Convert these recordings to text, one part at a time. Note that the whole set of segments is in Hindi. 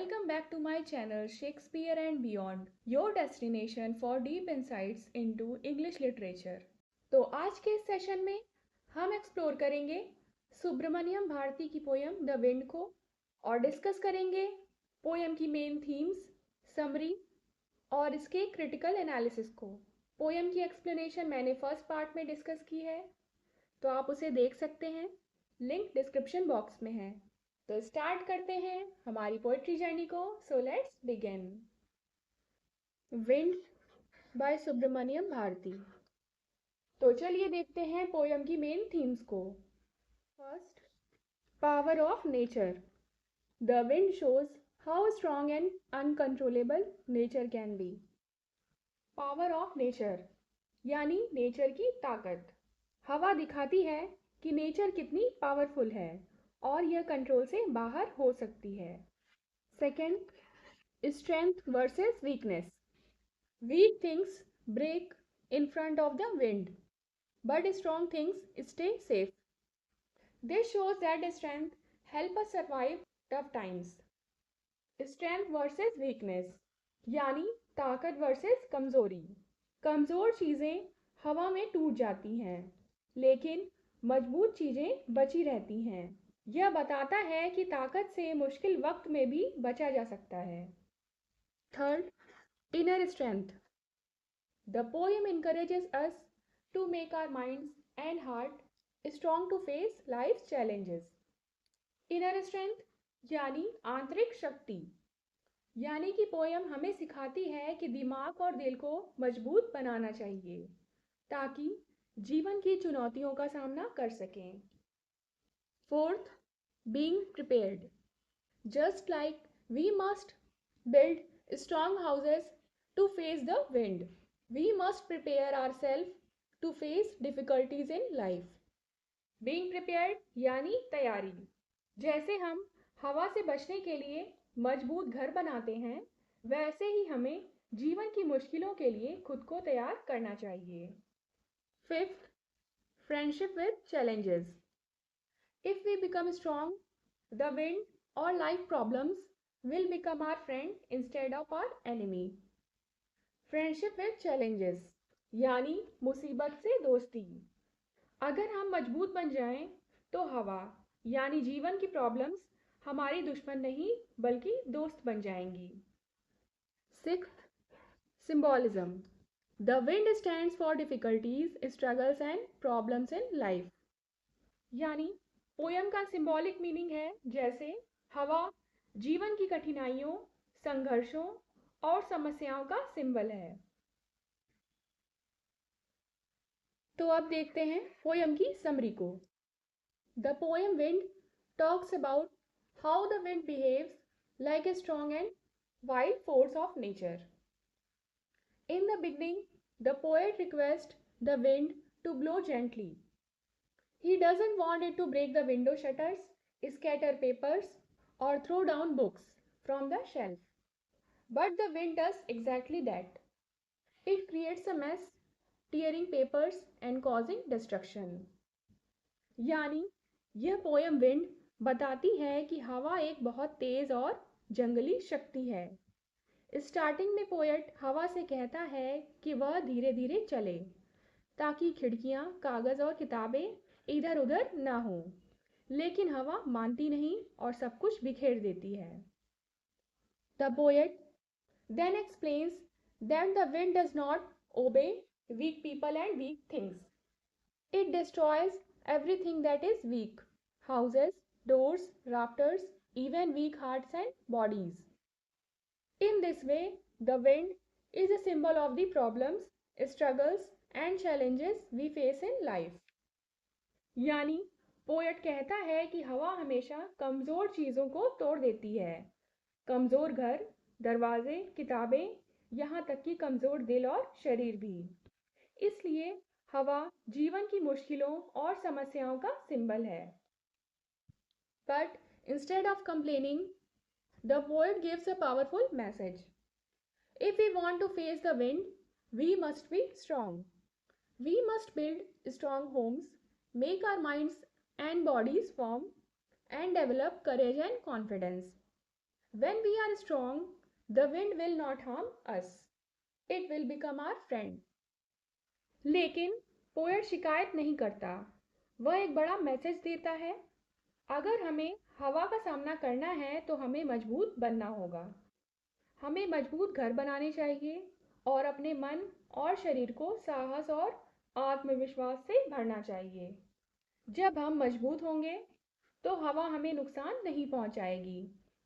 Welcome back to my channel Shakespeare and Beyond, your destination for deep insights into English literature. तो आज के इस सेशन में हम एक्सप्लोर करेंगे सुब्रमण्यम भारती की पोयम द विंड को और डिस्कस करेंगे पोयम की मेन थीम्स, समरी और इसके क्रिटिकल एनालिसिस को। पोयम की एक्सप्लेनेशन मैंने फर्स्ट पार्ट में डिस्कस की है, तो आप उसे देख सकते हैं, लिंक डिस्क्रिप्शन बॉक्स में है। तो स्टार्ट करते हैं हमारी पोइट्री जर्नी को। So let's begin. Wind by Subramaniam Bharati. तो चलिए देखते हैं पोयम की मेन थीम्स को। First, power of nature. The wind shows how strong and uncontrollable nature can be. Power of nature यानी नेचर की ताकत। हवा दिखाती है कि नेचर कितनी पावरफुल है और यह कंट्रोल से बाहर हो सकती है। Second, strength versus weakness. Weak things break in front of the wind, but strong things stay safe. This shows that strength help us survive tough times. Strength versus weakness यानी ताकत वर्सेस कमजोरी। कमजोर चीजें हवा में टूट जाती हैं, लेकिन मजबूत चीजें बची रहती हैं। यह बताता है कि ताकत से मुश्किल वक्त में भी बचा जा सकता है। Third, inner strength. The poem encourages us to make our minds and heart strong to face life's challenges. Inner strength यानी आंतरिक शक्ति, यानी कि पोयम हमें सिखाती है कि दिमाग और दिल को मजबूत बनाना चाहिए ताकि जीवन की चुनौतियों का सामना कर सकें। Fourth, being prepared. Just like we must build strong houses to face the wind, we must prepare ourselves to face difficulties in life. Being prepared यानी तैयारी। जैसे हम हवा से बचने के लिए मजबूत घर बनाते हैं, वैसे ही हमें जीवन की मुश्किलों के लिए खुद को तैयार करना चाहिए। Fifth, friendship with challenges. If we become strong, the wind or life problems will become our friend instead of our enemy. Friendship with challenges यानी मुसीबत से दोस्ती। अगर हम मजबूत बन जाएं, तो हवा यानी जीवन की प्रॉब्लम्स हमारी दुश्मन नहीं बल्कि दोस्त बन जाएंगी। Sixth, symbolism. The wind stands for difficulties, struggles and problems in life. यानी पोयम का सिंबॉलिक मीनिंग है जैसे हवा जीवन की कठिनाइयों, संघर्षों और समस्याओं का सिंबल है। तो अब देखते हैं पोयम की समरी को। The poem wind talks about how the wind behaves like a strong and wild force of nature. In the beginning the poet request the wind to blow gently. He doesn't want it to break the window shutters, scatter papers, or throw down books from the shelf. But the wind does exactly that. It creates a mess, tearing papers and causing destruction. यानी यह पोयम विंड बताती है कि हवा एक बहुत तेज और जंगली शक्ति है। स्टार्टिंग में पोएट हवा से कहता है कि वह धीरे धीरे चले ताकि खिड़कियां, कागज और किताबें इधर उधर ना हो, लेकिन हवा मानती नहीं और सब कुछ बिखेर देती है। The poet then explains that the wind does not obey weak people and weak things. It destroys everything that is weak, houses, doors, rafters, even weak hearts and bodies. In this way, the wind is a symbol of the problems, struggles and challenges we face in life. यानी पोएट कहता है कि हवा हमेशा कमजोर चीजों को तोड़ देती है। कमजोर घर, दरवाजे, किताबें, यहाँ तक कि कमजोर दिल और शरीर भी। इसलिए हवा जीवन की मुश्किलों और समस्याओं का सिंबल है। But instead of complaining, the poet gives a powerful message. If we want to face the wind, we must be strong. We must build strong homes, make our minds and bodies firm, and develop courage and confidence. When we are strong, the wind will not harm us. It will become our friend. लेकिन पोएट शिकायत नहीं करता, वह एक बड़ा मैसेज देता है। अगर हमें हवा का सामना करना है तो हमें मजबूत बनना होगा। हमें मजबूत घर बनाने चाहिए और अपने मन और शरीर को साहस और आत्मविश्वास से भरना चाहिए। जब हम मजबूत होंगे तो हवा हमें नुकसान नहीं पहुंचाएगी,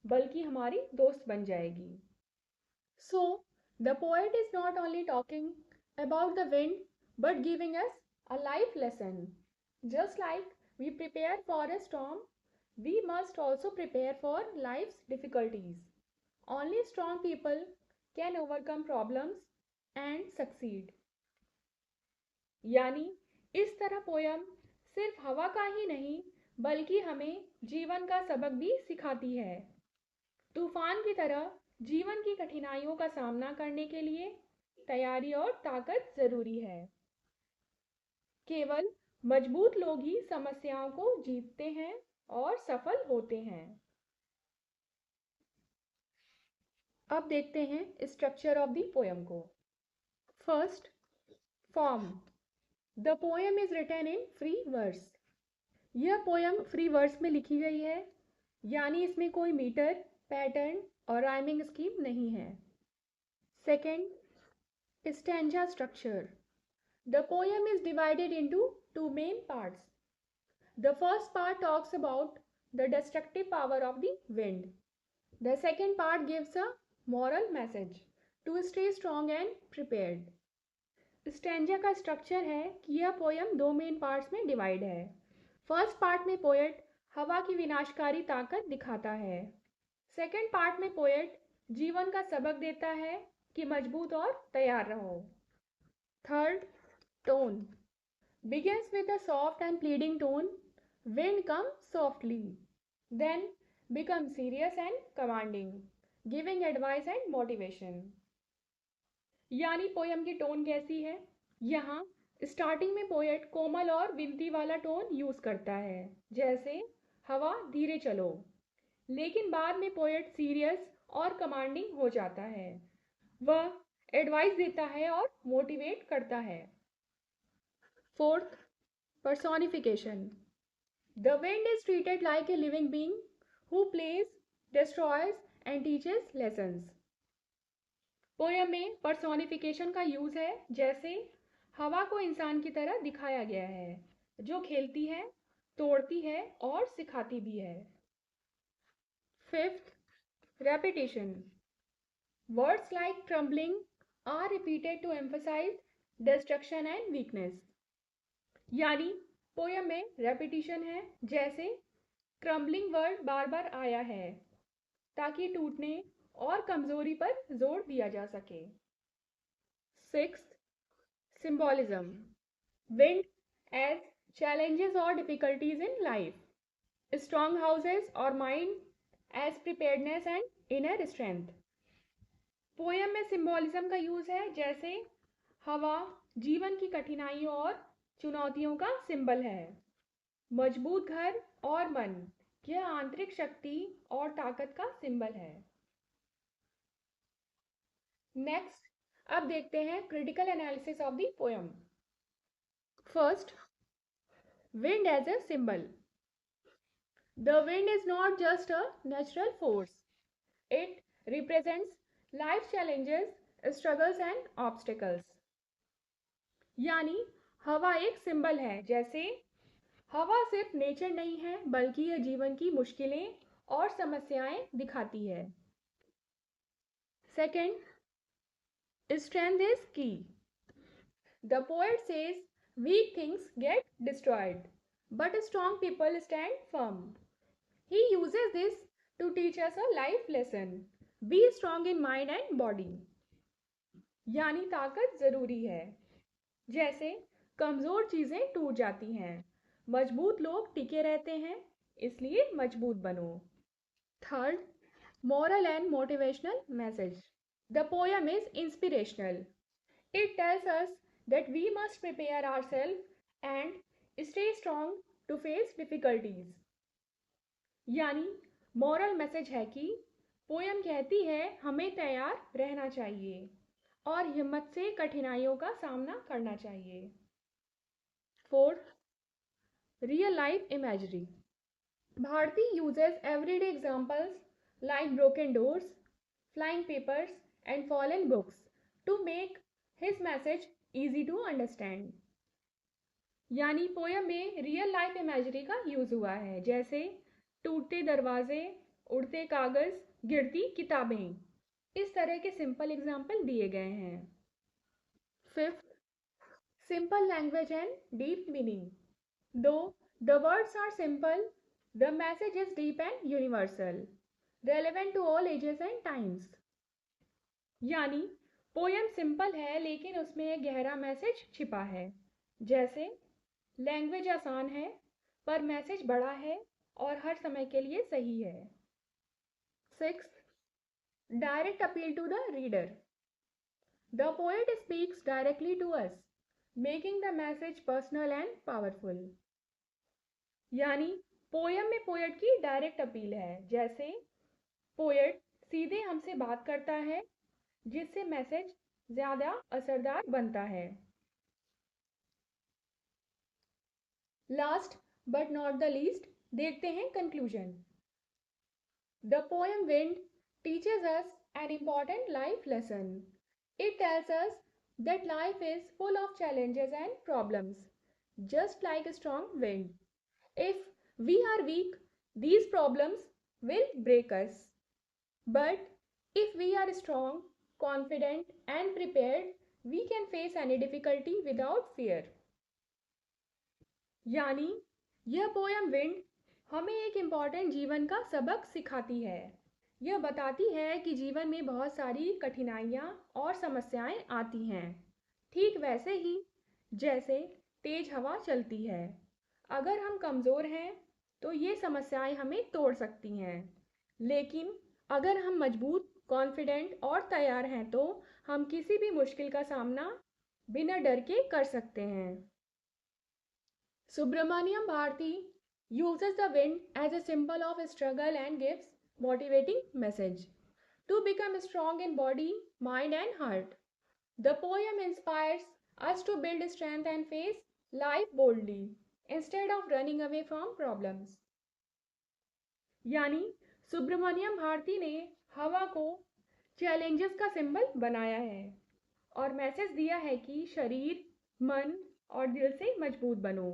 बल्कि हमारी दोस्त बन जाएगी। So, the poet is not only talking about the wind but giving us a life lesson. Just like we prepare for a storm, we must also prepare for life's difficulties. Only strong people can overcome problems and succeed. यानी इस तरह पोयम सिर्फ हवा का ही नहीं बल्कि हमें जीवन का सबक भी सिखाती है। तूफान की तरह जीवन की कठिनाइयों का सामना करने के लिए तैयारी और ताकत जरूरी है। केवल मजबूत लोग ही समस्याओं को जीतते हैं और सफल होते हैं। अब देखते हैं स्ट्रक्चर ऑफ द पोयम को। First, form. The poem is written in free verse. यह पोयम फ्री वर्स में लिखी गई है, यानी इसमें कोई मीटर, पैटर्न और राइमिंग स्कीम नहीं है। Second, stanza structure. The poem is divided into two main parts. The first part talks about the destructive power of the wind. The second part gives a moral message to stay strong and prepared. Stanza का स्ट्रक्चर है कि यह पोयम दो मेन पार्ट्स में डिवाइड है। फर्स्ट पार्ट में पोएट हवा की विनाशकारी ताकत दिखाता है। सेकेंड पार्ट में पोएट जीवन का सबक देता है कि मजबूत और तैयार रहो। Third, tone begins with a soft and pleading tone. Wind comes softly, then becomes serious and commanding, giving advice and motivation. यानी पोयम की टोन कैसी है? यहाँ स्टार्टिंग में पोएट कोमल और विनती वाला टोन यूज करता है, जैसे हवा धीरे चलो। लेकिन बाद में पोएट सीरियस और कमांडिंग हो जाता है। वह एडवाइस देता है और मोटिवेट करता है। Fourth, personification. The wind is treated like a living being who plays, destroys and teaches lessons. Poem में पर्सोनिफिकेशन का यूज है, जैसे हवा को इंसान की तरह दिखाया गया है, जो खेलती है, तोड़ती है और सिखाती भी है। Fifth, repetition. Words like crumbling are repeated to emphasize destruction and weakness. यानी पोयम में रेपिटिशन है, जैसे क्रम्बलिंग वर्ड बार बार आया है ताकि टूटने और कमजोरी पर जोर दिया जा सके। Sixth, symbolism. Wind as challenges or difficulties in life. Strong houses or mind as preparedness and inner strength. Poem में सिंबॉलिज्म का यूज है, जैसे हवा जीवन की कठिनाइयों और चुनौतियों का सिंबल है। मजबूत घर और मन यह आंतरिक शक्ति और ताकत का सिंबल है। नेक्स्ट, अब देखते हैं critical analysis of the poem. First, wind as a symbol. The wind is not just a natural force, it represents life challenges, struggles and obstacles. यानी हवा एक सिंबल है, जैसे हवा सिर्फ नेचर नहीं है बल्कि यह जीवन की मुश्किलें और समस्याएं दिखाती है। Second, strength is key. The poet says weak things get destroyed but strong people stand firm. He uses this to teach us a life lesson, be strong in mind and body. यानी ताकत जरूरी है, जैसे कमजोर चीजें टूट जाती हैं, मजबूत लोग टिके रहते हैं, इसलिए मजबूत बनो। Third, moral and motivational message. The poem is inspirational. It tells us that we must prepare ourselves and stay strong to face difficulties. यानी मोरल मैसेज है कि पोयम कहती है हमें तैयार रहना चाहिए और हिम्मत से कठिनाइयों का सामना करना चाहिए। Fourth, real life imagery. Bharti uses everyday examples like broken doors, flying papers, and fallen books to make his message easy to understand. यानी पोयम में रियल लाइफ इमेजरी का यूज हुआ है, जैसे टूटते दरवाजे, उड़ते कागज, गिरती किताबें। इस तरह के सिंपल एग्जाम्पल दिए गए हैं। Fifth, simple language and deep meaning. Though the words are simple, the message is deep and universal, relevant to all ages and times. यानी पोयम सिंपल है लेकिन उसमें एक गहरा मैसेज छिपा है। जैसे लैंग्वेज आसान है पर मैसेज बड़ा है और हर समय के लिए सही है। Sixth, direct appeal to the reader. The poet speaks directly to us, making the message personal and powerful. यानी पोयम में पोएट की डायरेक्ट अपील है, जैसे पोएट सीधे हमसे बात करता है जिससे मैसेज ज्यादा असरदार बनता है। Last but not the least देखते हैं conclusion. The poem wind teaches us an important life lesson. It tells us that life is full of challenges and problems, just like a strong wind. If we are weak, these problems will break us. But if we are strong, confident, and prepared, we can face any difficulty without fear. यानी यह पोयम विंड हमें एक इम्पॉर्टेंट जीवन का सबक सिखाती है। यह बताती है कि जीवन में बहुत सारी कठिनाइयाँ और समस्याएं आती हैं, ठीक वैसे ही जैसे तेज हवा चलती है। अगर हम कमज़ोर हैं तो ये समस्याएं हमें तोड़ सकती हैं, लेकिन अगर हम मजबूत, कॉन्फिडेंट और तैयार हैं तो हम किसी भी मुश्किल का सामना बिना डर के कर सकते हैं। Subramaniam Bharati uses the wind as a symbol of struggle and gives motivating message to become strong in body, mind and heart. The poem inspires us to build strength and face life boldly instead of running away from problems. यानी सुब्रमण्यम भारती ने हवा को चैलेंजेस का सिंबल बनाया है और मैसेज दिया है कि शरीर, मन और दिल से मजबूत बनो।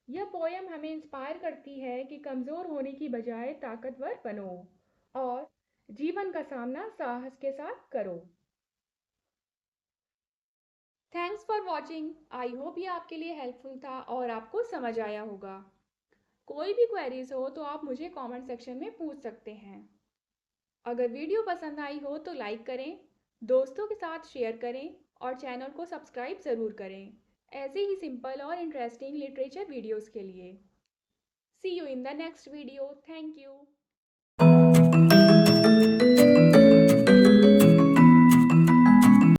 यह पोयम हमें इंस्पायर करती है कि कमज़ोर होने की बजाय ताकतवर बनो और जीवन का सामना साहस के साथ करो। Thanks for watching. I hope ये आपके लिए हेल्पफुल था और आपको समझ आया होगा। कोई भी क्वेरीज हो तो आप मुझे कमेंट सेक्शन में पूछ सकते हैं। अगर वीडियो पसंद आई हो तो लाइक करें, दोस्तों के साथ शेयर करें और चैनल को सब्सक्राइब ज़रूर करें ऐसे ही सिंपल और इंटरेस्टिंग लिटरेचर वीडियोस के लिए। See you in the next video. Thank you.